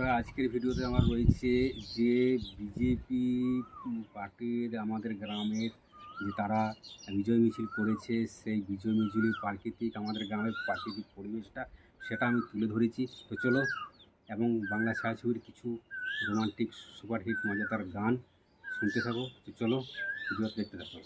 বন্ধুরা, আজকের ভিডিওতে আমার রয়েছে যে বিজেপি পার্টির আমাদের গ্রামের যে তারা বিজয় মিছিল করেছে, সেই বিজয় মিছিলের আমাদের গ্রামের প্রাকৃতিক পরিবেশটা সেটা আমি তুলে ধরেছি। তো চলো, এবং বাংলা ছায়াছবির কিছু রোমান্টিক সুপারহিট মজাদার গান শুনতে থাকো। তো চলো, ভিডিও দেখতে থাকো।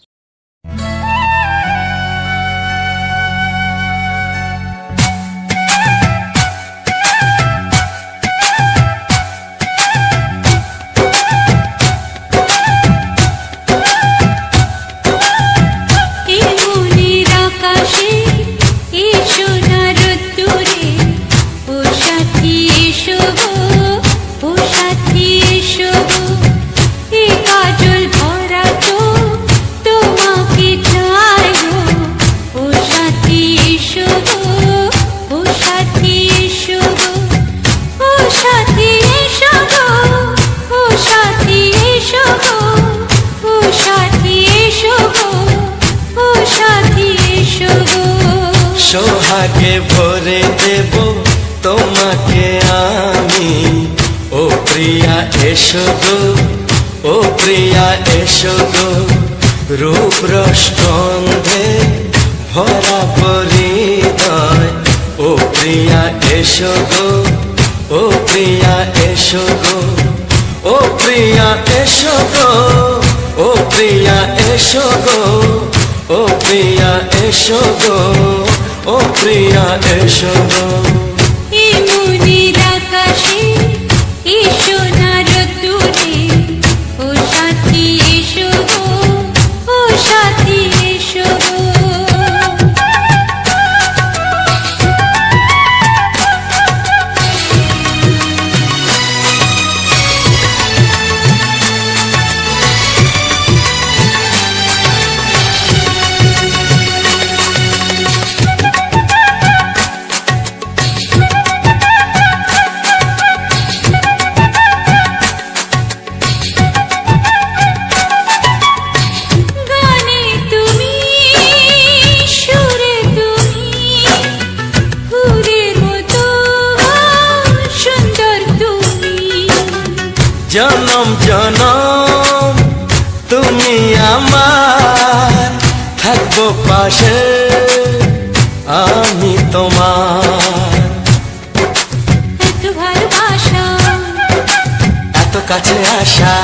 সোহাগে ভরে দেব তোমাকে আমি, ও প্রিয়া এসো গো, ও প্রিয়া এসো গো। রূপ রসগন্ধে ভরা পরিদয়, ও প্রিয়া এসো গো, ও প্রিয়া এসো গো, ও প্রিয়া এসো গো, ও প্রিয়া এসো গো, ও প্রিয়া এসো গো, ও প্রিয়া এসো গো। আকাশে এসো না রোদ্দুরে, ও সাথী এসো গো, ও সাথী এসো গো। জনম জনম তুমি আমার, থাকবো পাশে আমি তোমার। এত ভালোবাসা, এত কাছে আসা,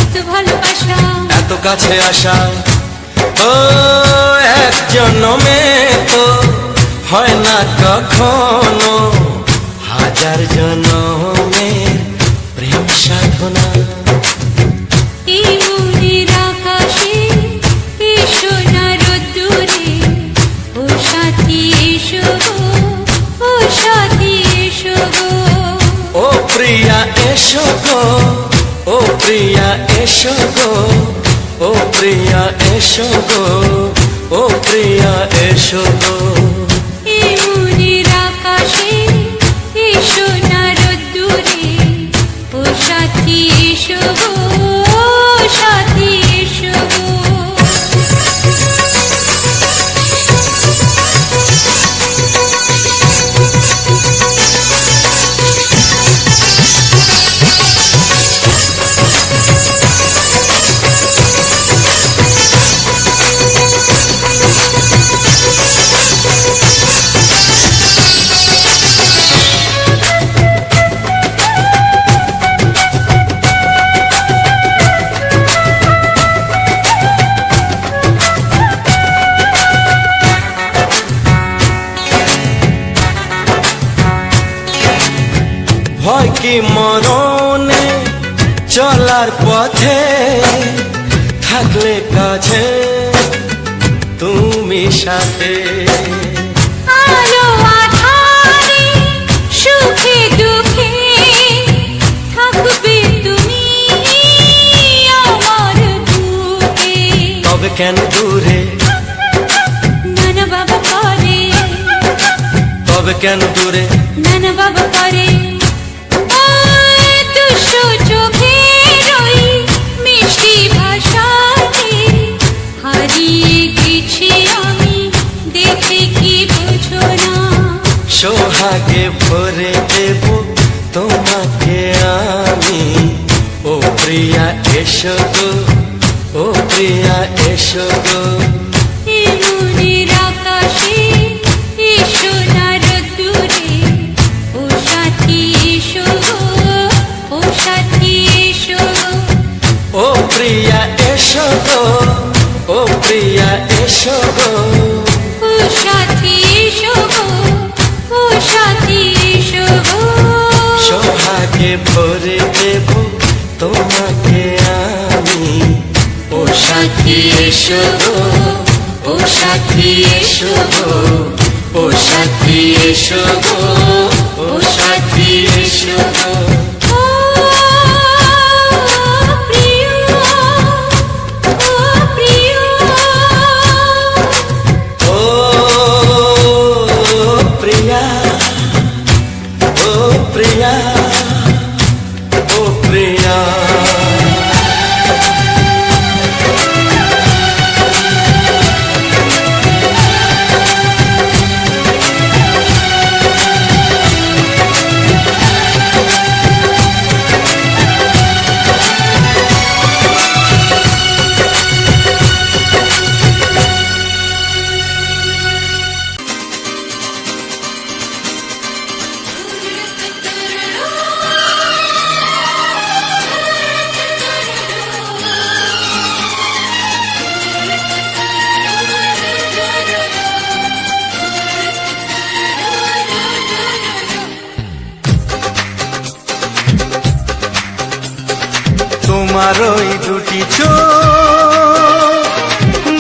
এত ভালোবাসা, এত কাছে আসা। ও এক জন্মে তো হয় না কখনো, হাজার জন্মের প্রেম সাধনা। এই মনের আকাশে এসো না রোদ্দুরে, ও সাথী এসো গো, ও সাথী এসো গো। ও প্রিয়া এসো গো, ও প্রিয়া এসো গো, ও প্রিয়া এসো গো, ও প্রিয়া এসো গো। এই মনের আকাশে এসো না রোদ্দুরে, ও সাথী এসো গো, ও সাথী এসো গো। ভয় কি মরণে চলার পথে, থাকলে কাছে তুমি সাথে। আলো আঁধারে সুখে দুঃখে থাকবে তুমি আমার বুকে। তবে কেন দূরে, নানা বাবা করে, তবে কেন দূরে, নানা বাবা করে। দুশো চোখের ওই মিষ্টি ভাষাতে হারিয়ে গেছি আমি, দেখে কি বোঝো না। সোহাগে ভরে দেব এসো গো ও প্রিয়া এসো গো এমনের আকাশে এসো না রোদ্দুরে, ও সাথী এসো গো, ও সাথী এসো। ও প্রিয়া এসো গো ও প্রিয়া এসো গো ও সাথী এসো গো, ও সাথী এসো গো। সোহাগে ভরে দেব তোমাকে আমি ও সাথী এসো গো ও সাথী এসো গো ও সাথী এসো গো ও সাথী এসো গো ও প্রিয়, ও প্রিয়, ও প্রিয়া ও প্রিয়া ও প্রিয়া তোমার ওই দুটি চোখ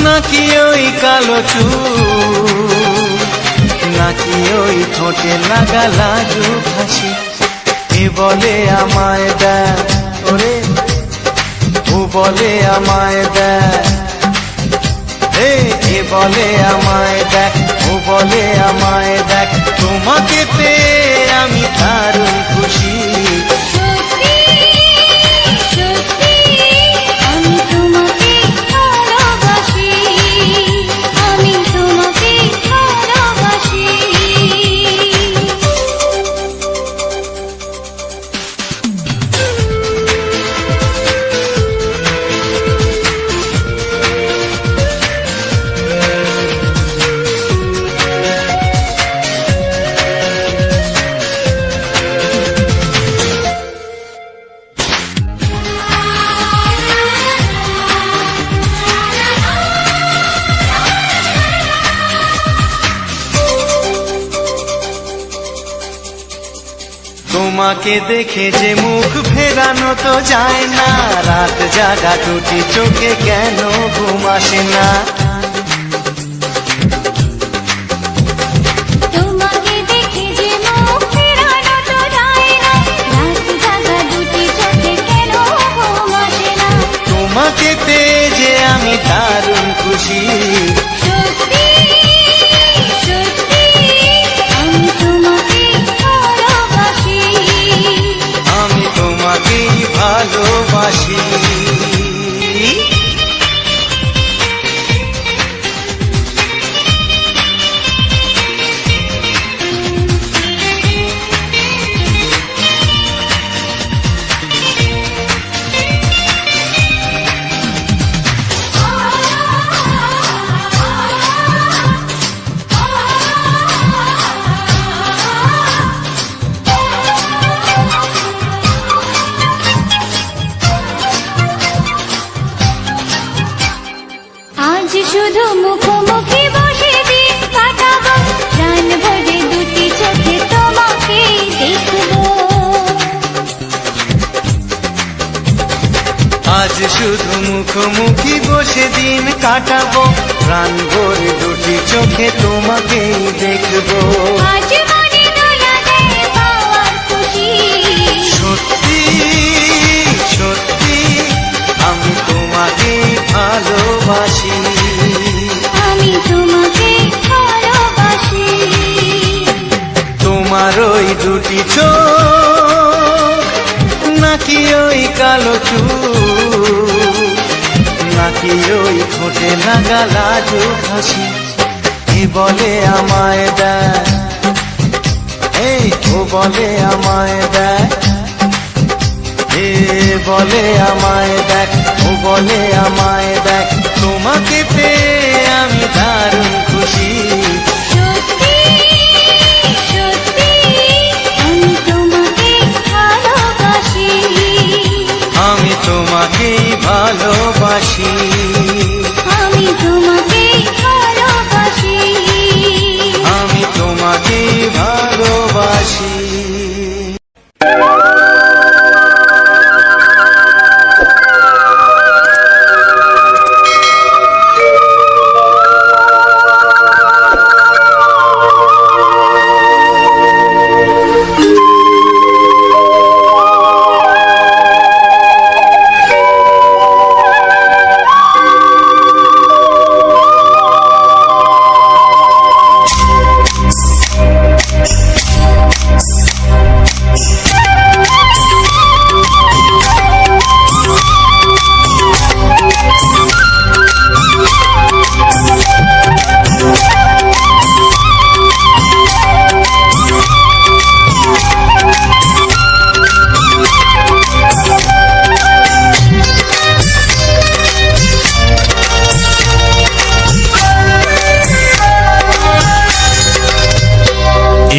নাকি ওই কালো চুল নাকি ওই ঠোঁটে লাগা লাজু হাসি এ বলে আমায় দেয় ওরে ও বলে আমায় দেয় এ বলে আমায় দেখ ও বলে আমায় দেখ তোমাকে পেয়ে আমি দারুণ খুশি সত্যি সত্যি আমি তোমাকে ভালোবাসি, আমি তোমাকে ভালোবাসি। তোমাকে দেখে যে মুখ ফেরানো তো যায় না রাত জাগা দুটি চোখে কেন ঘুম আসে না তোমাকে দেখে যে মুখ ফেরানো তো যায় না, রাত জাগা দুটি চোখে কেন ঘুম আসে না। তোমাকে পেয়ে যে আমি দারুণ খুশি সত্যি সত্যি আমি তোমাকে ভালোবাসি, আমি তোমাকেই ভালোবাসি আজ শুধু মুখোমুখি বসে দিন কাটাবো, প্রাণ ভরে দুটি চোখে তোমাকে দেখবো। আজ শুধু মুখোমুখি বসে দিন কাটাবো প্রাণ ভরে দুটি চোখে তোমাকেই দেখবো আজ মনে দোলা দেয় পাওয়ার খুশি, সত্যি সত্যি আমি তোমাকেই ভালোবাসি আমি তোমাকে ভালোবাসি। তোমার ওই দুটি চোখ নাকি ওই কালো চুল নাকি ওই ঠোঁটে লাগা লাজু হাসি এ বলে আমায় দেয় ও বলে আমায় দেয় এ বলে আমায় দেখ, ও বলে আমায় দেখ, তোমাকে পেয়ে আমি দারুণ খুশি। সত্যি সত্যি আমি তোমাকে ভালোবাসি, আমি তোমাকেই ভালোবাসি, আমি তোমাকে ভালোবাসি। আমি তোমাকেই ভালোবাসি।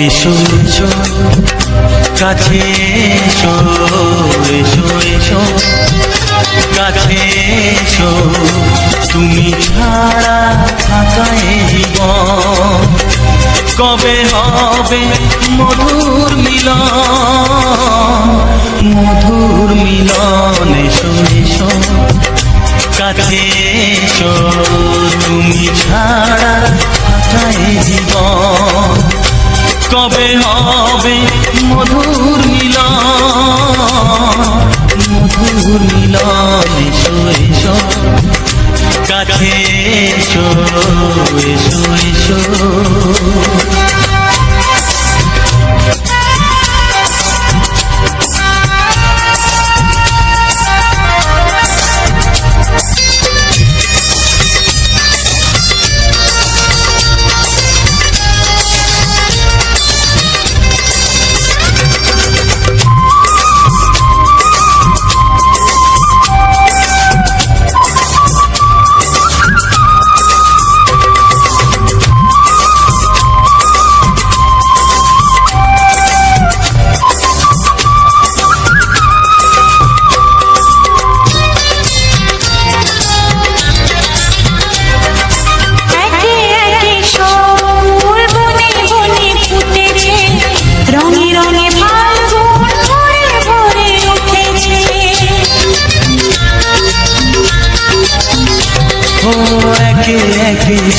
এসো এসো কাছে এসো, এসো এসো কাছে এসো, তুমি ছাড়া থাকা এ জীবন কবে হবে মধুর মিলন, মধুর মিলন। এসো এসো কাছে এসো, তুমি ছাড়া থাকা এ জীবন কবে হবে মধুর মিলন, মধুর মিলন। এসো এসো কাছে এসো, এসো এসো।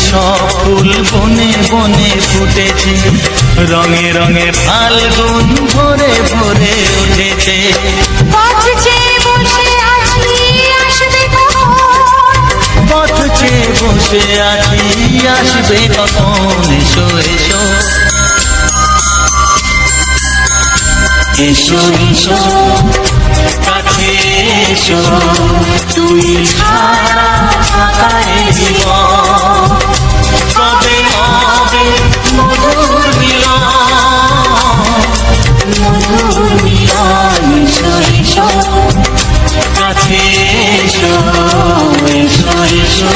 সব ফুল বনে বনে ফুটেছে, রঙে রঙে ফাল্গুন ভরে ভরে উঠেছে। পথ চেয়ে বসে আছি আসবে কখন, পথ চেয়ে বসে আছি আসবে কখন। এসো এসো এসো এসো কাছে এসো, তুমি ছাড়া থাকা এ জীবন কবে হবে মধুর মিলন, মধুর মিলন। এসো এসো কাছে এসো, এসো এসো।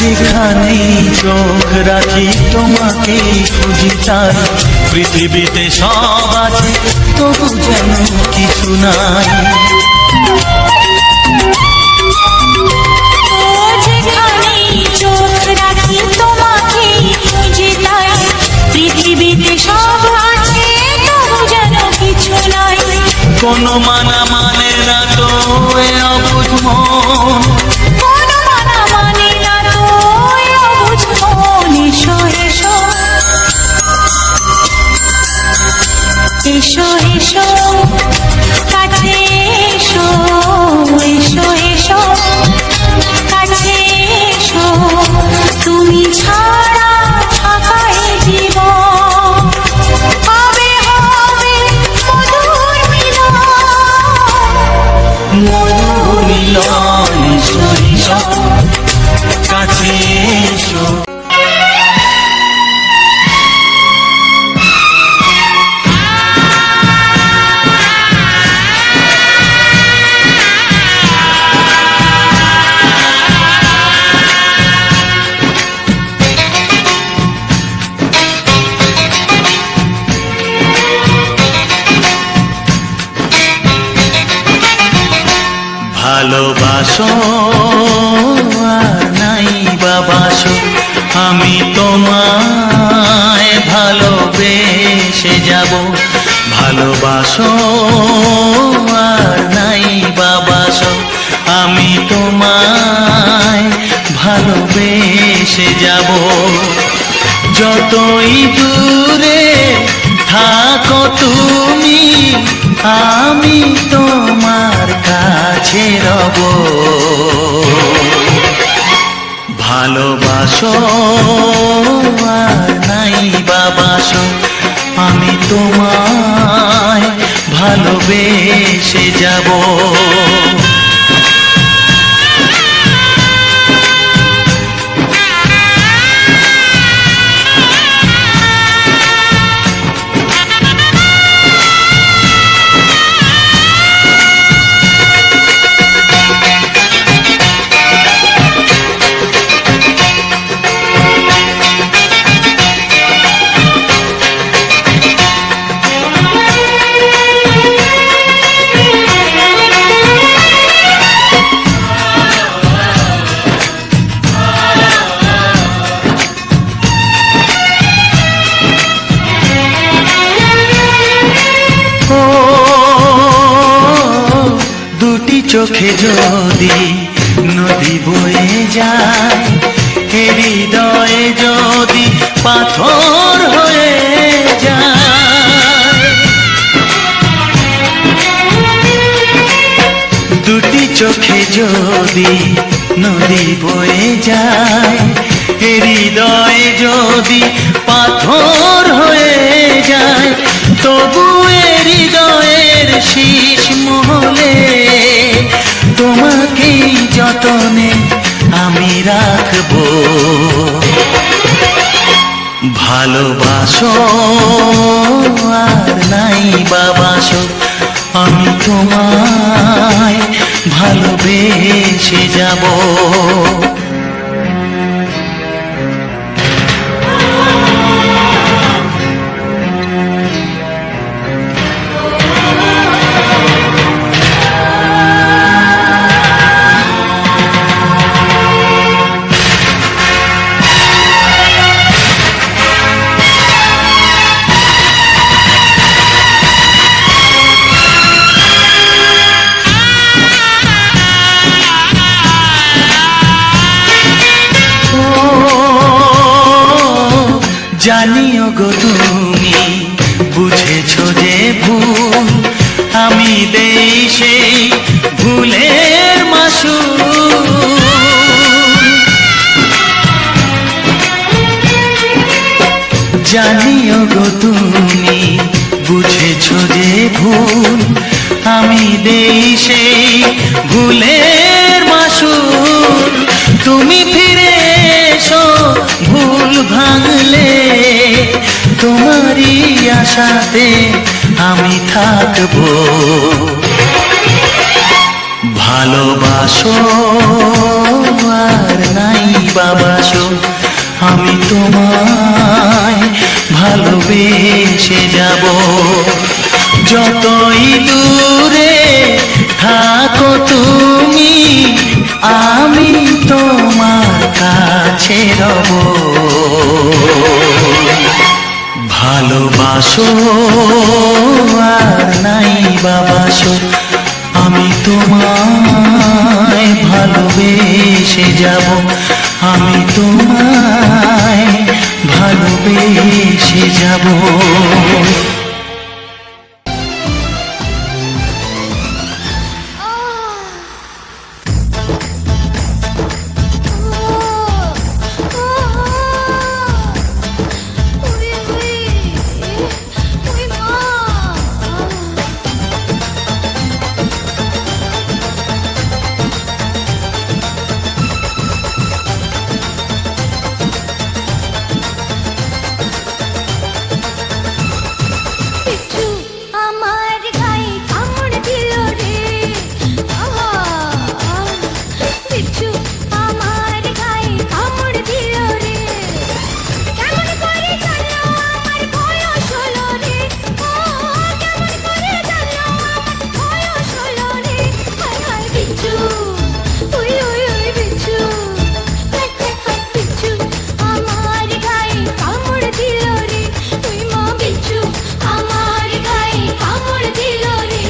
যেখানেই চোখ রাখি তোমাকেই খুঁজি, তাই পৃথিবীতে সব আছে তবু যেন কিছু নাই। যেখানেই চোখ রাখি তোমাকেই খুঁজি, তাই পৃথিবীতে সব আছে তবু যেন কিছু নাই। কোনো মানা মানে না তো এ অবুঝ মন, এসো কাছে এসো এসো এসো কাছে এসো তুমি ছাড়া থাকাই জীবন হবে হবে মধুর মিলন মধুর মিলন এসো এসো কাছে এসো। ভালোবাসো আর নাই বাবাসো আমি তোমায় ভালোবেসে যাব। ভালোবাসো আর নাই বাবাসো আমি তোমায় ভালোবেসে যাব। যতই দূরে থাকো তুমি আমি তোমার কাছে রব। ভালোবাসো আর নাই বাবাসো আমি তোমায় ভালোবেসে যাব। চোখে যদি নদী বয়ে যায় হৃদয়ে যদি পাথর হয়ে যায়। দুটি চোখে যদি নদী বয়ে যায় হৃদয়ে যদি পাথর হয়ে যায় তবু হৃদয়ের শীষ মহলে তোমাকে যতনে আমি রাখবো। ভালোবাসো আর নাই বাবাসো আমি তোমায় ভালোবেসে যাব। জানিও গো তুমি বুঝেছো যে ভুল আমি দেই সেই ভুলের মাসুল। জানিও গো তুমি বুঝেছো যে ভুল আমি দেই সেই ভুলের মাসুল। তুমি ফিরে এসো ভুল ভাঙলে তোমারই আশাতে আমি থাকবো। ভালোবাসো আর নাই বাবাসো আমি তোমায় ভালোবেসে যাব। যতই দূরে থাকো তুমি আমি তোমার কাছে রব। ভালোবাসো আর নাই বাবাসো আমি তোমায় ভালোবেসে যাব। আমি তোমায় ভালোবেসে যাব। বিচ্ছু ওই ওই ওই বিচ্ছু হাই হাই হাই বিচ্ছু আমার গায়ে কামড় দিল রে ওই মা বিচ্ছু আমার গায়ে কামড় দিল রে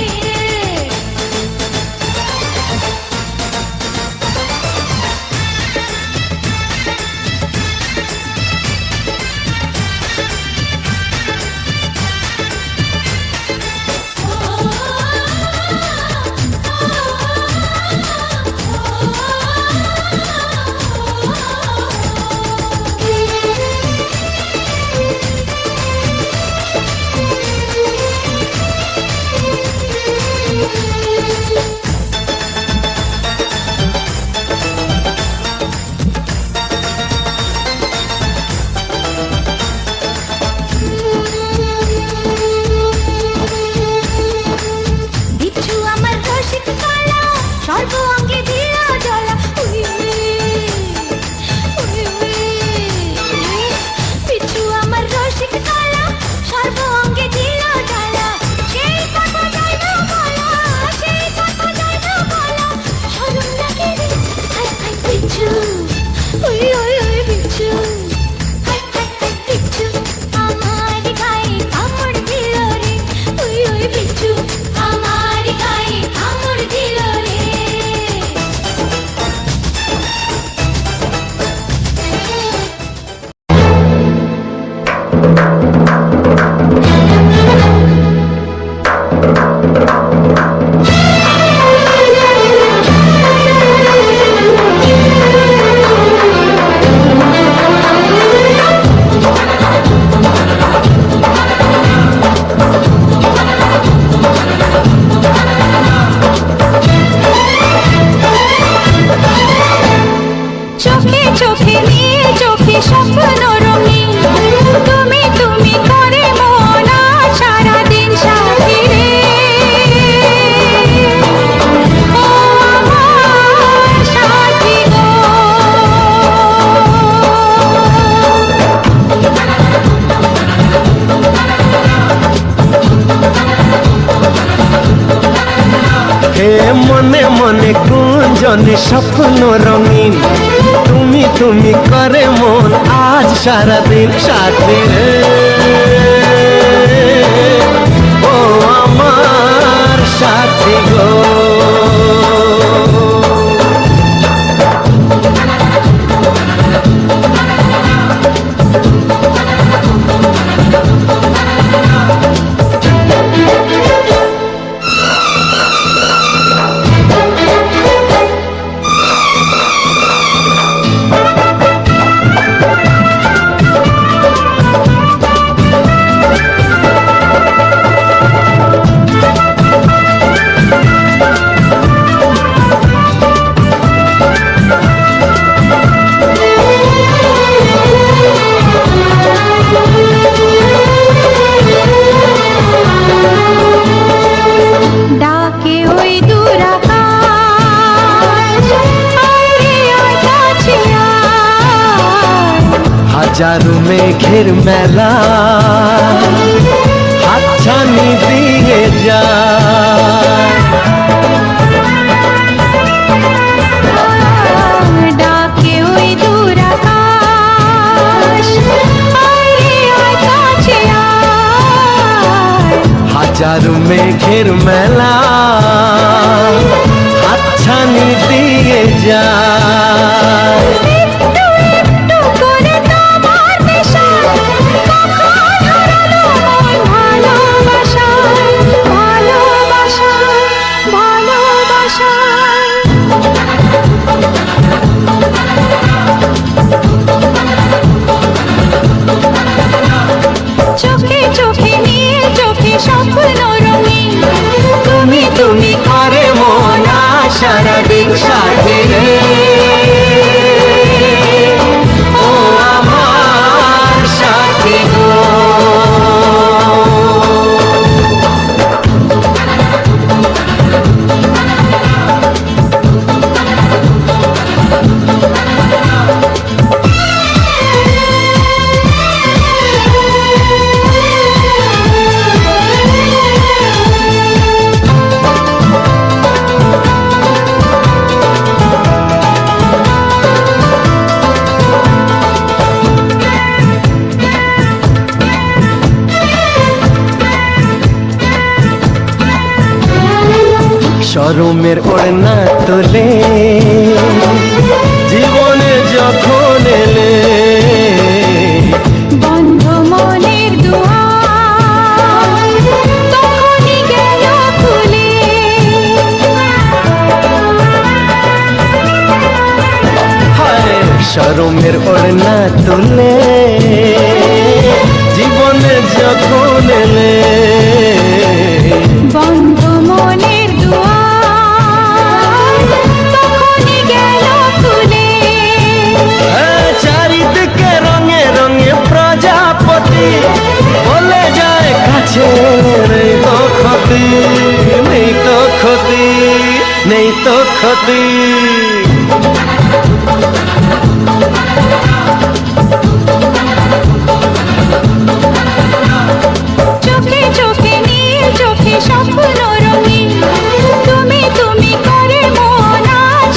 বিচ্ছু আমার রসিক কালা সর্ব অঙ্গে দিয়া জ্বালা উই উই বিচ্ছু আমার রসিক কালা সর্ব অঙ্গে দিয়া জ্বালা সেই কথা যায় না বলা সেই কথা যায় না বলা শরম লাগে রে high high Bichchu we we we Bichchu high high high বিচ্ছু আমার গায়ে কামড় দিল রে উই উই বিচ্ছু আমার গায়ে কামড় দিল রে চোখে চোখে নিয়ে চোখে স্বপ্ন রঙিন তুমি তুমি করে মন আজ সারাদিন সাথী রে ও আমার সাথী গো হে মনে মনে গুঞ্জনে স্বপ্ন রঙিন তুমি তুমি করে মন আজ সারাদিন সাথে রে ও আমার সাথী গো ডাকে ওই দূর আকাশ আয় রে আয় কাছে আয় হাজারো মেঘের মেলা হাতছানি দিয়ে যায় ডাকে ওই দূর আকাশ আয় রে আয় কাছে আয় হাজারো মেঘের মেলা হাতছানি দিয়ে যায় একটু একটু করে তোমার নেশা কখন হারালো মন ভালোবাসায় ভালোবাসায় ভালোবাসায় চোখে চোখে নিয়ে চোখে স্বপ্ন রঙিন তুমি তুমি করে মন আজ সারাদিন সাথে রে ও আমার সাথী গো শরমের ওড়না তোলে জীবনে যখন এলে বন্ধ মনের দুয়ার তখনই গেল খুলে হায় শরমের ওড়না তোলে জীবনে যখন এলে বন্ধ মনের দুয়ার তখনই গেল খুলে চারিদিকে রঙে রঙে প্রজাপতি বলে যায় কাছে নেই তো ক্ষতি নেই তো ক্ষতি নেই তো ক্ষতি চোখে চোখে নীল চোখে স্বপ্ন রঙিন তুমি তুমি করে মন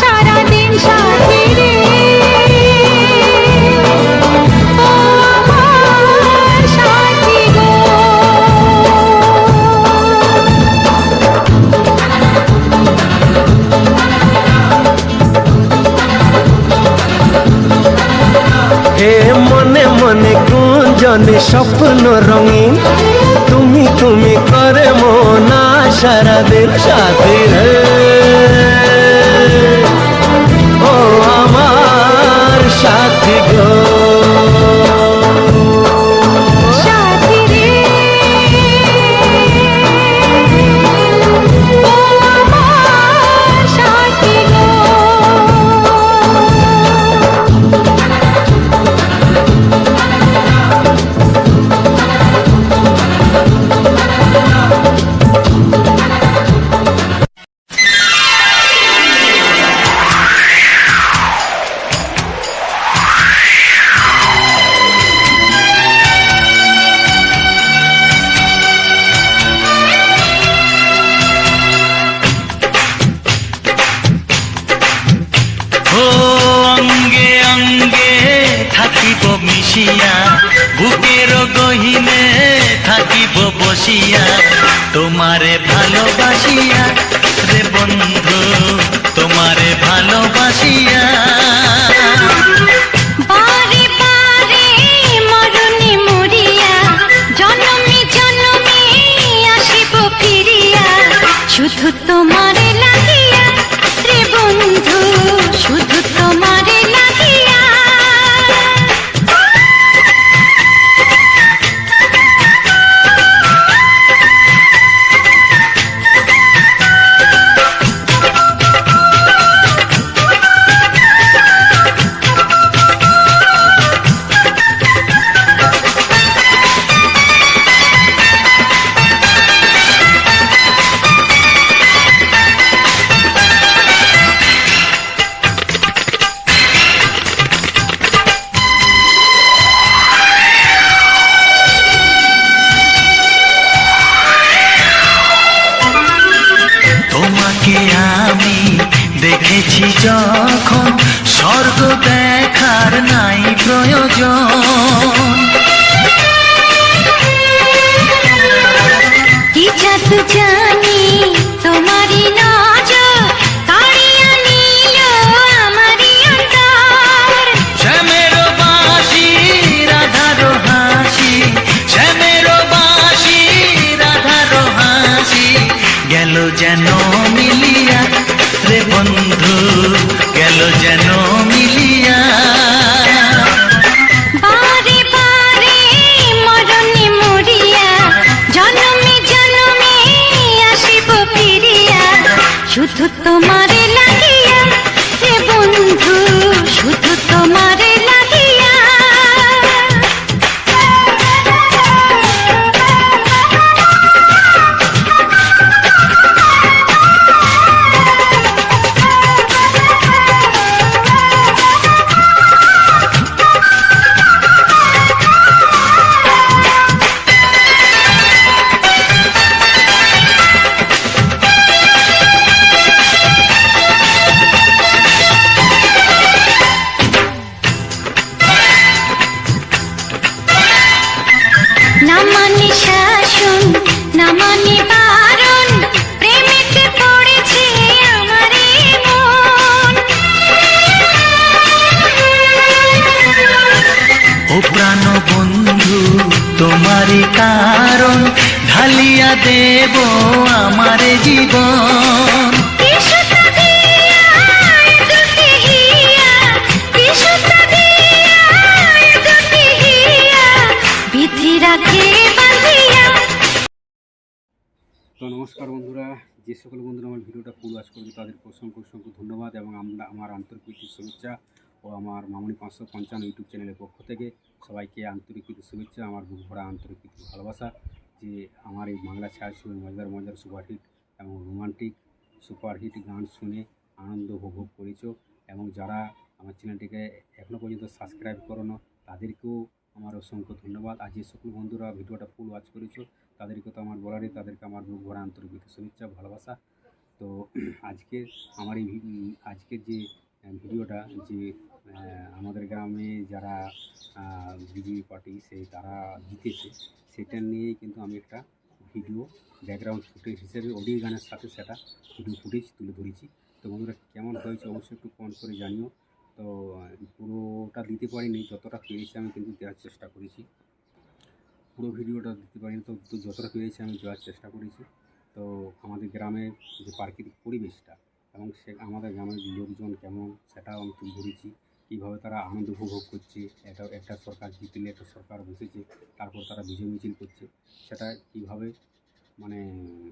সারাদিন সাথী রে ও আমার সাথী গো হে মনে মনে গুঞ্জনে স্বপ্ন রঙিন তুমি তুমি করে মোনা সারাদিন সাথী রে ও আমার সাথী গো সাথী রে ও আমার সাথী গো ও অঙ্গে অঙ্গে থাকিব মিশিয়া বুকের গহিনে থাকিব বসিয়া তোমারে ভালোবাসিয়া রে বন্ধু তোমারে ভালোবাসিয়া বারে বারে মরণে মরিয়া জনমে জনমে আসিব ফিরিয়া শুধু তোমারে লাগিয়া রে বন্ধু শুধু তোমারে লাগিয়া তোমাকে আমি দেখেছি যখন স্বর্গ দেখার নাই প্রয়োজন কি জাদু জানি তোমারই নজর কাড়িয়া নিল আমারই অন্তর শ্যামের বাঁশি রাধার হাসি শ্যামের বাঁশি রাধার হাসি গেল যেন মিলিয়া রে বন্ধু গেল যেন মিলিয়া বারে বারে মরণে মরিয়া জনমে জনমে আসিব ফিরিয়া শুধু তোমারে লাগিয়া হে বন্ধু শুধু তোমারে লাগিয়া তারি কারণ ঢালিয়া দেব আমার জীবন। কিসুতা দিয়া দুটি হিয়া, কিসুতা দিয়া দুটি হিয়া, বিধি রাখে বাঁধিয়া। তো নমস্কার বন্ধুরা, যে সকল বন্ধুরা আমার ভিডিওটা পুরো ওয়াচ করবে তাদেরকে অসংখ্য অসংখ্য ধন্যবাদ এবং আমার আন্তরিক প্রীতি শুভেচ্ছা ও আমার মামনি 555 ইউটিউব চ্যানেলের পক্ষ থেকে সবাইকে আন্তরিক প্রীতি শুভেচ্ছা, আমার বুক ভরা আন্তরিক প্রীতি ভালোবাসা। যে আমার এই বাংলা ছায়াছবির মজার মজার সুপারহিট এবং রোমান্টিক সুপারহিট গান শুনে আনন্দ উপভোগ করেছো এবং যারা আমার চ্যানেলটিকে এখনও পর্যন্ত সাবস্ক্রাইব করোনো তাদেরকেও আমার অসংখ্য ধন্যবাদ। আর যে সকল বন্ধুরা ভিডিওটা ফুল ওয়াচ করেছো তাদেরকে তো আমার বলারই, তাদেরকে আমার বুক ভরা আন্তরিক শুভেচ্ছা ভালোবাসা। তো আজকের যে ভিডিওটা যে আমাদের গ্রামে যারা বিজেপি পার্টি তারা জিতেছে সেটা নিয়েই কিন্তু আমি একটা ভিডিও ব্যাকগ্রাউন্ড ফুটেজ হিসেবে অডিও গানের সাথে সেটা ভিডিও ফুটেজ তুলে ধরেছি। তো বন্ধুরা কেমন হয়েছে অবশ্যই একটু কমেন্ট করে জানিও। তো পুরোটা দিতে পারিনি, যতটা পেরেছি আমি কিন্তু দেওয়ার চেষ্টা করেছি। পুরো ভিডিওটা দিতে পারিনি, তো যতটা পেরেছি আমি দেওয়ার চেষ্টা করেছি। তো আমাদের গ্রামের যে প্রাকৃতিক পরিবেশটা এবং আমাদের গ্রামের লোকজন কেমন সেটাও আমি তুলে ধরেছি, কীভাবে তারা আনন্দ উপভোগ করছে। একটা সরকার জিতলে একটা সরকার বসেছে, তারপর তারা বিজয় মিছিল করছে, সেটা কীভাবে মানে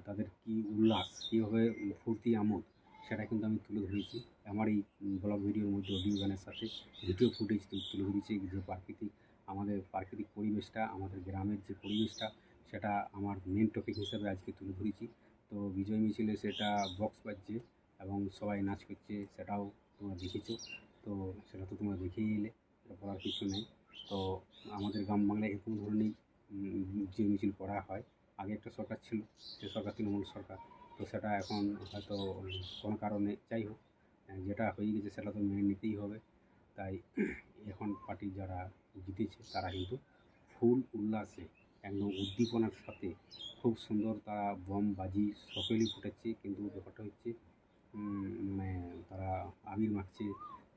তাদের কী উল্লাস, কীভাবে ফুর্তি আমোদ, সেটা কিন্তু আমি তুলে ধরেছি আমার এই ব্লগ ভিডিওর মধ্যে অডিও গানের সাথে ভিডিও ফুটেজ তুলে ধরেছি। যে আমাদের প্রাকৃতিক পরিবেশটা, আমাদের গ্রামের যে পরিবেশটা, সেটা আমার মেন টপিক হিসেবে আজকে তুলে ধরেছি। তো বিজয় মিছিলে সেটা বক্স বাজছে এবং সবাই নাচ করছে, সেটাও তোমরা দেখেছো। তো সেটা তো তোমরা দেখেই এলে, এটা বলার কিছু নেই। তো আমাদের গ্রাম বাংলায় এরকম ধরনেরই বিজয় মিছিল করা হয়। আগে একটা সরকার ছিল, সে সরকার তৃণমূল সরকার, তো সেটা এখন হয়তো কোনো কারণে যাই হোক, যেটা হয়ে গেছে সেটা তো মেনে নিতেই হবে। তাই এখন পার্টি যারা জিতেছে তারা কিন্তু ফুল উল্লাসে একদম উদ্দীপনার সাথে খুব সুন্দর তারা বম বাজি সকলেই ফুটাচ্ছে। কিন্তু ব্যাপারটা হচ্ছে মানে তারা আবির মাখছে,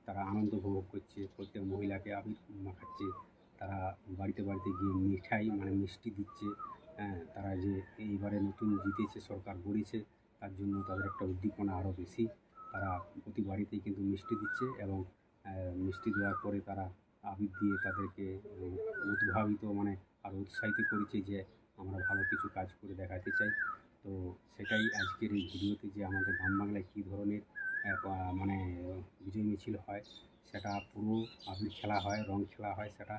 তারা আনন্দ উপভোগ করছে, প্রত্যেক মহিলাকে আবির মাখাচ্ছে, তারা বাড়িতে বাড়িতে গিয়ে মিঠাই মানে মিষ্টি দিচ্ছে। তারা যে এইবারে নতুন জিতেছে, সরকার গড়েছে, তার জন্য তাদের একটা উদ্দীপনা আরও বেশি। তারা প্রতি বাড়িতেই কিন্তু মিষ্টি দিচ্ছে এবং মিষ্টি দেওয়ার পরে তারা আবির দিয়ে তাদেরকে উদ্ভাবিত মানে আরও উৎসাহিত করেছে যে আমরা ভালো কিছু কাজ করে দেখাতে চাই। তো সেটাই আজকের এই ভিডিওতে, যে আমাদের গ্রাম বাংলায় কী ধরনের মানে বিজয় মিছিল হয়, সেটা পুরো আবির খেলা হয়, রং খেলা হয়, সেটা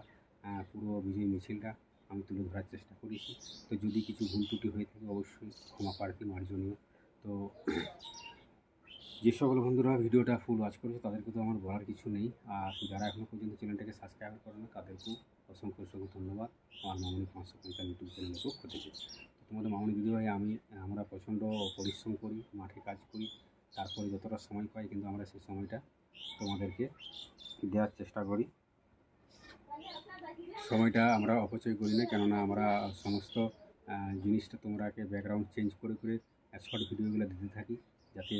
পুরো বিজয় মিছিলটা আমি তুলে ধরার চেষ্টা করেছি। তো যদি কিছু ভুল ত্রুটি হয়ে থাকে অবশ্যই ক্ষমা প্রার্থী, মার্জনীয়। তো যে সকল বন্ধুরা ভিডিওটা ফুল ওয়াচ করেছে তাদেরকে তো আমার বলার কিছু নেই, আর যারা এখনও পর্যন্ত চ্যানেলটাকে সাবস্ক্রাইব করে না তাদেরকেও অসংখ্য অসংখ্য ধন্যবাদ আমার মামনি 555 ইউটিউব চ্যানেলের পক্ষ থেকে। তো তোমাদের মামনি দিদিভাই আমরা প্রচণ্ড পরিশ্রম করি, মাঠে কাজ করি, তারপরে যতটা সময় পাই কিন্তু আমরা সেই সময়টা তোমাদেরকে দেওয়ার চেষ্টা করি। সময়টা আমরা অপচয় করি না, কেননা আমরা সমস্ত জিনিসটা তোমরাকে ব্যাকগ্রাউন্ড চেঞ্জ করে করে শর্ট ভিডিওগুলো দিতে থাকি, যাতে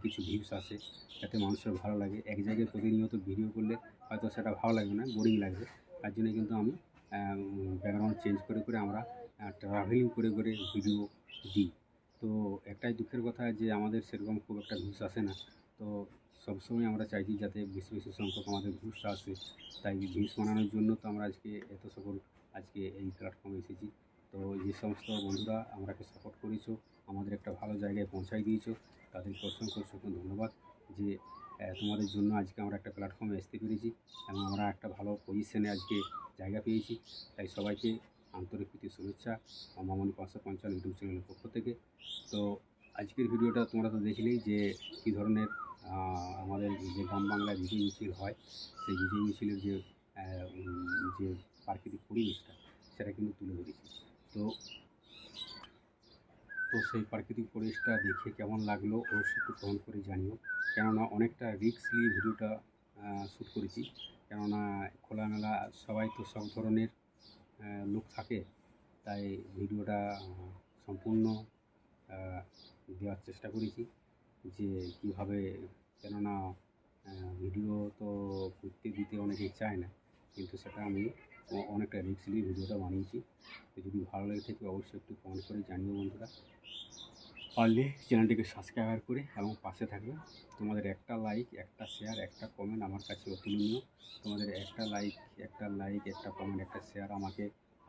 কিছু ভিউস আসে, যাতে মানুষের ভালো লাগে। এক জায়গায় প্রতিনিয়ত ভিডিও করলে হয়তো সেটা ভালো লাগবে না, বোরিং লাগবে। তার জন্য কিন্তু আমি ব্যাকগ্রাউন্ড চেঞ্জ করে করে আমরা ট্রাভেলিং করে করে ভিডিও দিই। তো একটাই দুঃখের কথা যে আমাদের সেরকম খুব একটা ভিউস আসে না। তো সবসময় আমরা চাইছি যাতে বেশি বেশি সংখ্যক আমাদের ভিউসটা আসে। তাই ভিউস বানানোর জন্য তো আমরা আজকে এই প্ল্যাটফর্মে এসেছি। তো যে সমস্ত বন্ধুরা আমাকে সাপোর্ট করেছো, আমাদের একটা ভালো জায়গায় পৌঁছাই দিয়েছো, তাদেরকে অসংখ্য অসংখ্য ধন্যবাদ। যে তোমাদের জন্য আজকে আমরা একটা প্ল্যাটফর্মে আসতে পেরেছি এবং আমরা একটা ভালো পজিশনে আজকে জায়গা পেয়েছি। তাই সবাইকে আন্তরিক প্রীতি শুভেচ্ছা মামনি 555 ইউটিউব চ্যানেলের পক্ষ থেকে। তো আজকের ভিডিওটা তোমরা তো দেখলেই যে কী ধরনের আমাদের যে গ্রাম বাংলায় বিজয় মিছিল হয়, সেই বিজয় মিছিলের যে প্রাকৃতিক পরিবেশটা সেটা কিন্তু তুলে ধরেছি। তো সেই প্রাকৃতিক পরিবেশটা দেখে কেমন লাগলো অবশ্যই একটু কমেন্ট করে জানিও। কেননা অনেকটা রিস্ক নিয়ে ভিডিওটা শ্যুট করেছি, কেননা খোলামেলা সবাই তো সব ধরনের লোক থাকে, তাই ভিডিওটা সম্পূর্ণ দেওয়ার চেষ্টা করেছি যে কীভাবে, কেননা ভিডিও তো করতে দিতে অনেকেই চায় না, কিন্তু সেটা আমি অনেকটা রিস্ক নিয়ে ভিডিওটা বানিয়েছি। তো যদি ভালো লেগে থাকে অবশ্যই একটু কমেন্ট করে জানিও বন্ধুরা। পারলে চ্যানেলটিকে সাবস্ক্রাইব করে এবং পাশে থাকবে। তোমাদের একটা লাইক, একটা শেয়ার, একটা কমেন্ট আমার কাছে অতুলনীয়। তোমাদের একটা লাইক, একটা কমেন্ট, একটা শেয়ার আমাকে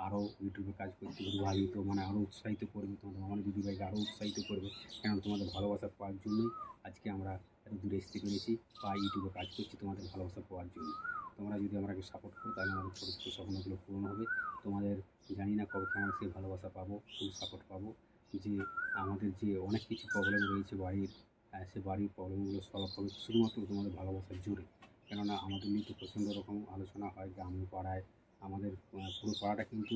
আরও ইউটিউবে কাজ করতে উদ্ভাবিত মানে আরও উৎসাহিত করবে। তোমাদের আমার দিদিভাইকে আরও উৎসাহিত করবে, কেননা তোমাদের ভালোবাসা পাওয়ার জন্যই আজকে আমরা এত দূরে আসতে পেরেছি বা ইউটিউবে কাজ করছি তোমাদের ভালোবাসা পাওয়ার জন্য। তোমরা যদি আমাকে সাপোর্ট করো তাহলে আমাদের ছোটো ছোটো স্বপ্নগুলো পূরণ হবে। তোমাদের জানি না কবে আমরা সেই ভালোবাসা পাবো, ফুল সাপোর্ট পাবো। যে আমাদের যে অনেক কিছু প্রবলেম রয়েছে বাড়ির, সে বাড়ির প্রবলেমগুলো সলভ হবে শুধুমাত্র তোমাদের ভালোবাসার জোরে। কেননা আমাদের নিয়ে তো প্রচণ্ড রকম আলোচনা হয় গ্রামীণ পাড়ায়। আমাদের পুরো পাড়াটা কিন্তু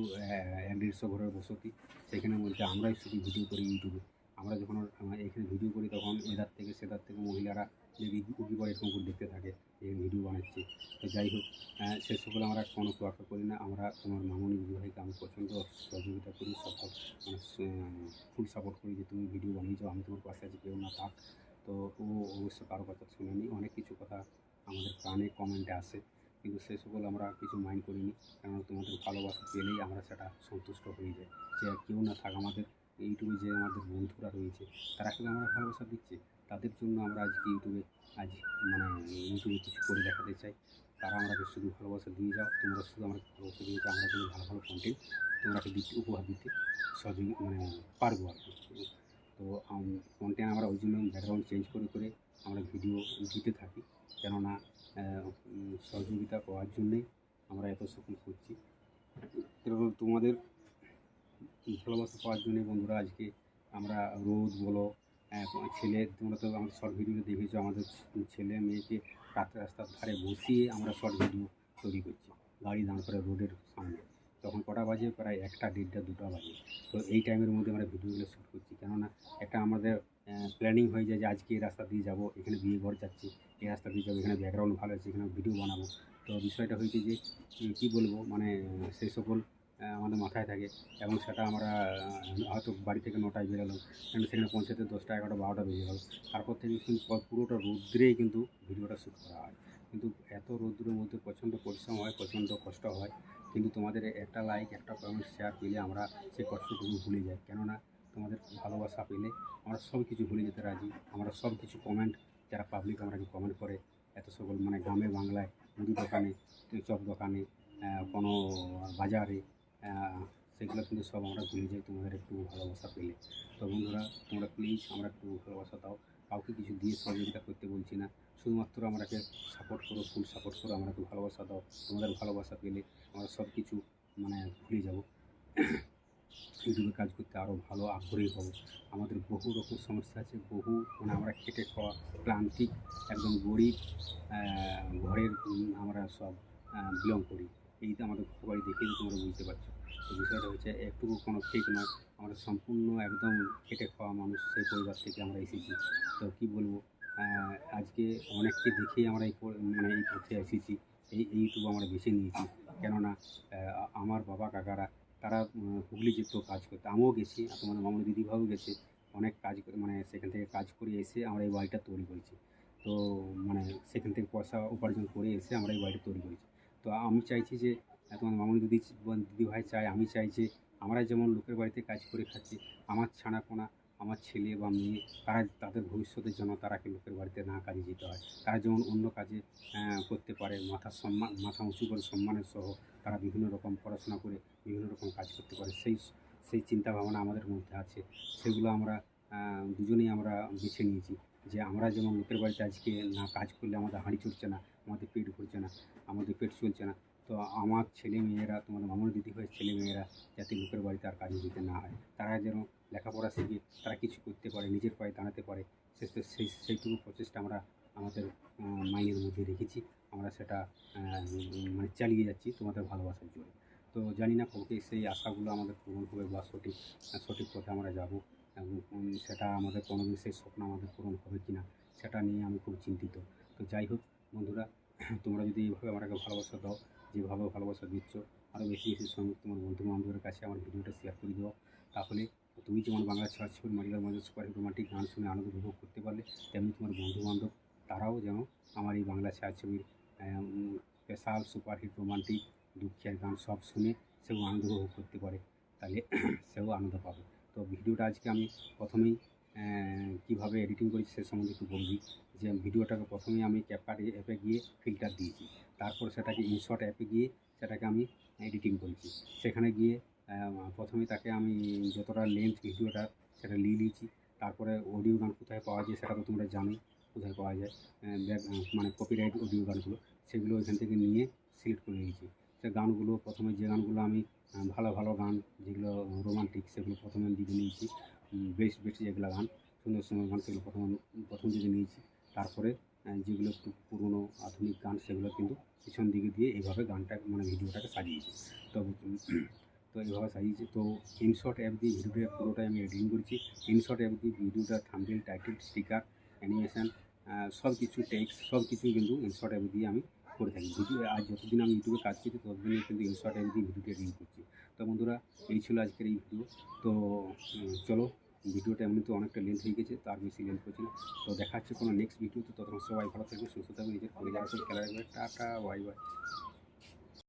1-150 ঘরের বসতি। সেখানের মধ্যে আমরাই শুধু ভিডিও করি ইউটিউবে। আমরা যখন এখানে ভিডিও করি তখন এধার থেকে সেধার থেকে মহিলারা যে উকি করে এরকম করে দেখতে থাকে এই ভিডিও বানাচ্ছে। তো যাই হোক, সে সকল আমরা কোনো তোয়াক্কা করি না। আমরা তোমার মামনি দিদিভাইকে আমি প্রচণ্ড সহযোগিতা করি, মানে ফুল সাপোর্ট করি যে তুমি ভিডিও বানিয়েছো, আমি তোমার পাশে আছি, কেউ না থাক। তো ও অবশ্য কারো কথা শোনেনি। অনেক কিছু কথা আমাদের কানে কমেন্টে আসে, কিন্তু সে সকল আমরা কিছু মাইন্ড করিনি। কেননা তোমাদের ভালোবাসা পেলেই আমরা সেটা সন্তুষ্ট হয়ে যাই। যে আর কেউ না থাক, আমাদের ইউটিউবে যে আমাদের বন্ধুরা রয়েছে তারা কিন্তু আমরা ভালোবাসা দিচ্ছে, তাদের জন্য আমরা আজকে ইউটিউবে কিছু করে দেখাতে চাই। তারা আমাকে শুধু ভালোবাসা দিয়ে যাও, তোমরা শুধু আমাকে ভালোবাসা দিয়ে যাও, আমরা কিন্তু ভালো ভালো কন্টেন্ট তোমরাকে দিতে উপহার দিতে সহযোগী পারবো আর কি। তো কন্টেন্ট আমরা ওই জন্য ব্যাকগ্রাউন্ড চেঞ্জ করে করে আমরা ভিডিও দিতে থাকি, কেননা সহযোগিতা পাওয়ার জন্যেই আমরা এত সকল করছি। এরকম তোমাদের ভালোবাসা পাওয়ার জন্যে বন্ধুরা আজকে আমরা রোদ বলো, ছেলে তোমরা তো আমাদের শর্ট ভিডিওতে দেখেছো আমাদের ছেলে মেয়েকে রাস্তার ধারে বসিয়ে আমরা শর্ট ভিডিও তৈরি করছি গাড়ি দাঁড় করে রোডের সামনে। তখন কটা বাজে? প্রায় 1টা, 1:30, 2টা বাজে। তো এই টাইমের মধ্যে আমরা ভিডিওগুলো শ্যুট করছি, কেননা একটা আমাদের প্ল্যানিং হয়ে যায় যে আজকে এই রাস্তা দিয়ে যাবো, এখানে বিয়ে ঘর যাচ্ছি, এই রাস্তা দিয়ে যাবো, এখানে ব্যাকগ্রাউন্ড ভালো আছে, এখানে ভিডিও বানাবো। তো বিষয়টা হয়েছে যে কী বলবো, মানে সেই সকল আমাদের মাথায় থাকে এবং সেটা আমরা হয়তো বাড়ি থেকে 9টায় বেরোলাম, কিন্তু সেখানে পৌঁছাতে 10টা, 11টা, 12টা বেজে গেল। তারপর থেকে কিন্তু পুরোটা রৌদ্রেই কিন্তু ভিডিওটা শ্যুট করা হয়। কিন্তু এত রৌদ্রের মধ্যে প্রচণ্ড পরিশ্রম হয়, প্রচণ্ড কষ্ট হয়, কিন্তু তোমাদের একটা লাইক, একটা কমেন্ট, শেয়ার পেলে আমরা সেই কষ্টটুকু ভুলে যাই। কেননা তোমাদের ভালোবাসা পেলে আমরা সব কিছু ভুলে যেতে রাজি। আমরা সব কিছু কমেন্ট, যারা পাবলিক আমাকে কমেন্ট করে এত সকল মানে গ্রামে বাংলায়, মুদি দোকানে, চপ দোকানে, কোনো বাজারে, সেগুলো কিন্তু সব আমরা ভুলে যাই তোমাদের একটু ভালোবাসা পেলে। তো বন্ধুরা তোমরা প্লিজ আমরা একটু ভালোবাসা দাও। কাউকে কিছু দিয়ে সহযোগিতা করতে বলছি না, শুধুমাত্র আমাকে সাপোর্ট করো, ফুল সাপোর্ট করো, আমাকে ভালোবাসা দাও। তোমাদের ভালোবাসা পেলে আমরা সব কিছু ভুলে যাব। ইউটিউবে কাজ করতে আরও ভালো আগ্রহী হব। আমাদের বহু রকম সমস্যা আছে, আমরা খেটে খাওয়া প্রান্তিক একদম গরিব ঘরের আমরা সব বিলং করি। এই তো আমাদের ঘরবাড়ি দেখেই তো তোমরা বুঝতে পারছো। তো বিষয়টা হচ্ছে একটুকু কোনো ফেক নয়, আমরা সম্পূর্ণ একদম খেটে খাওয়া মানুষ, সেই পরিবার থেকে আমরা এসেছি। তো কী বলবো, আজকে অনেককে দেখেই আমরা এই পথে এসেছি। এই ইউটিউব আমরা বেছে নিয়েছি, কেননা আমার বাবা কাকারা তারা হুগলি যেত কাজ করতে, আমিও গেছি, তোমাদের মামনি দিদিভাইও গেছে অনেক কাজ করে, সেখান থেকে কাজ করে এসে আমরা এই বাড়িটা তৈরি করেছি। তো সেখান থেকে পয়সা উপার্জন করে এসে আমরা এই বাড়িটা তৈরি করেছি। তো আমি চাইছি যে তোমার মামনি দিদিভাই চাই, আমি চাই যে আমরা যেমন লোকের বাড়িতে কাজ করে খাচ্ছি, আমার ছানাপোনা, আমার ছেলে বা মেয়ে, তারা তাদের ভবিষ্যতের জন্য তারাকে লোকের বাড়িতে না কাজে যেতে হয়, তারা যেমন অন্য কাজে করতে পারে, মাথা উঁচু করে সম্মানের সহ তারা বিভিন্ন রকম পড়াশোনা করে বিভিন্ন রকম কাজ করতে পারে, সেই চিন্তাভাবনা আমাদের মধ্যে আছে। সেগুলো আমরা দুজনেই আমরা বেছে নিয়েছি যে আমরা যেমন লোকের বাড়িতে আজকে না কাজ করলে আমাদের হাঁড়ি চড়ছে না, আমাদের পেট ভরছে না, আমাদের পেট চলছে না। তো আমার ছেলে মেয়েরা, তোমাদের মামনি দিদিভাইয়ের ছেলে মেয়েরা যাতে লোকের বাড়িতে আর কাজে যেতে না হয়, তারা যেন লেখাপড়া শিখে তারা কিছু করতে পারে, নিজের পায়ে দাঁড়াতে পারে, সেইটুকু প্রচেষ্টা আমরা আমাদের মাইন্ডের মধ্যে রেখেছি। আমরা সেটা চালিয়ে যাচ্ছি তোমাদের ভালোবাসার জন্য। তো জানি না কবে সেই আশাগুলো আমাদের পূরণ হবে বা সঠিক পথে আমরা যাব, এবং সেটা আমাদের কোনোদিন সেই স্বপ্ন আমাদের পূরণ হবে কি না সেটা নিয়ে আমি খুব চিন্তিত। তো যাই হোক বন্ধুরা, তোমরা যদি এইভাবে আমাকে ভালোবাসা দাও, যেভাবে ভালোবাসা দিচ্ছ, আরও বেশি বেশি সঙ্গে তোমার বন্ধুবান্ধবের কাছে আমার ভিডিওটা শেয়ার করে দেওয়া। তাহলে তুমি যেমন বাংলা ছবির মালিকার মাঝে সুপারহিট রোমান্টিক গান শুনে আনন্দ উপভোগ করতে পারলে, তেমনি তোমার বন্ধুবান্ধব তারাও যেন আমার এই বাংলা ছায়াছবির স্পেশাল সুপারহিট রোমান্টিক দুঃখের গান সব শুনে সেও আনন্দ উপভোগ করতে পারে, তাহলে সেও আনন্দ পাবে। তো ভিডিওটা আজকে আমি প্রথমেই কীভাবে এডিটিং করেছি সে সম্বন্ধে একটু বলবি। যে ভিডিওটাকে প্রথমেই আমি ক্যাপকাট অ্যাপে গিয়ে ফিল্টার দিয়েছি, তারপর সেটাকে ইনশট অ্যাপে গিয়ে সেটাকে আমি এডিটিং করেছি। সেখানে গিয়ে প্রথমে তাকে আমি যতটা লেন্থ ভিডিওটা সেটা নিয়ে নিয়েছি। তারপরে অডিও গান কোথায় পাওয়া যায় সেটা তো তোমরা জানোই কোথায় পাওয়া যায়, মানে কপিরাইট অডিও গানগুলো, সেগুলো এখান থেকে নিয়ে সিলেক্ট করে নিয়েছি। সে গানগুলো প্রথমে যে গানগুলো আমি ভালো ভালো গান যেগুলো রোমান্টিক সেগুলো প্রথমে দিকে নিয়েছি, বেস্ট বেস্ট যেগুলো গান সুন্দর সুন্দর গান সেগুলো প্রথম দিকে নিয়েছি। তারপরে যেগুলো একটু পুরনো আধুনিক গান সেগুলো কিন্তু পিছন দিকে দিয়ে এইভাবে গানটা মানে ভিডিওটাকে সাজিয়েছি। তো এইভাবে সাজিয়েছি। তো ইনশট অ্যাপ দিয়ে ভিডিওটা পুরোটাই আমি এডিটিং করেছি। ইনশট অ্যাপ দিয়ে ভিডিওটা থাম্বনেল, টাইটেল, স্টিকার, অ্যানিমেশন, সব কিছু টেক্সট সব কিছুই কিন্তু ইনশট অ্যাপ দিয়ে আমি করে থাকি। ভিডিও আজ যতদিন আমি ইউটিউবে কাজ করছি ততদিনই কিন্তু ইনশট অ্যাপ দিয়ে ভিডিওটা এডিটিং করছি। তো বন্ধুরা, এই ছিল আজকের এই ভিডিও। তো চলো, ভিডিওটা এমনিতে অনেকটা লেন্থ হয়ে গেছে, তার বেশি লেন্থ করছি না। তো দেখা হচ্ছে কোনো নেক্সট ভিডিওতে। ততক্ষণ সবাই ভালো থাকবে, সুস্থ থাকবে, নিজের পরিবারের সাথে খেলা রাখবে। Tata, bye bye.